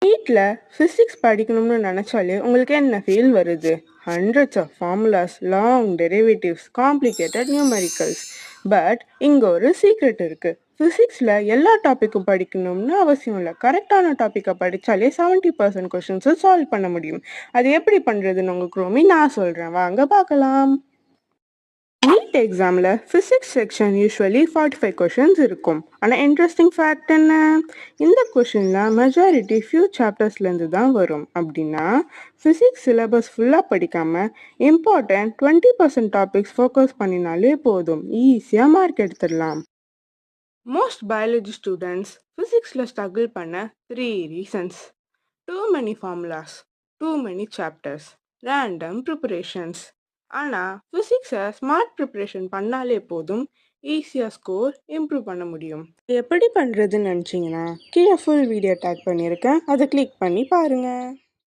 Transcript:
நீட்ல physics படிக்கணும்னு நினச்சாலே உங்களுக்கு என்ன ஃபீல் வருது? Hundreds of formulas, long derivatives, complicated numericals. But இங்கே ஒரு சீக்ரெட் இருக்கு. ஃபிசிக்ஸில் எல்லா டாப்பிக்கும் படிக்கணும்னு அவசியம் இல்லை. கரெக்டான டாப்பிக்கை படித்தாலே 70% கொஷின்ஸை சால்வ் பண்ண முடியும். அது எப்படி பண்ணுறதுன்னு உங்களுக்கு நான் சொல்கிறேன், வாங்க பார்க்கலாம். நீட் எக்ஸாமில் ஃபிசிக்ஸ் செக்ஷன் யூஸ்வலி 45 கொஷின்ஸ் இருக்கும். ஆனால் இன்ட்ரெஸ்டிங் ஃபேக்ட் என்ன? இந்த கொஷினில் மெஜாரிட்டி ஃபியூ சாப்டர்ஸ்லேருந்து தான் வரும். அப்படின்னா ஃபிசிக்ஸ் சிலபஸ் ஃபுல்லாக படிக்காமல் இம்பார்ட்டன்ட் 20% டாபிக்ஸ் ஃபோக்கஸ் பண்ணினாலே போதும், ஈஸியாக மார்க் எடுத்துடலாம். மோஸ்ட் பயாலஜி ஸ்டூடெண்ட்ஸ் ஃபிசிக்ஸில் ஸ்ட்ரகிள் பண்ண 3 reasons: too many formulas, too many chapters, random preparations. ஆனால் ஃபிசிக்ஸை ஸ்மார்ட் ப்ரிப்ரேஷன் பண்ணாலே போதும், ஈஸியாக ஸ்கோர் இம்ப்ரூவ் பண்ண முடியும். எப்படி பண்ணுறதுன்னு நினச்சிங்கன்னா கீழே ஃபுல் வீடியோ டேக் பண்ணியிருக்கேன், அதை கிளிக் பண்ணி பாருங்கள்.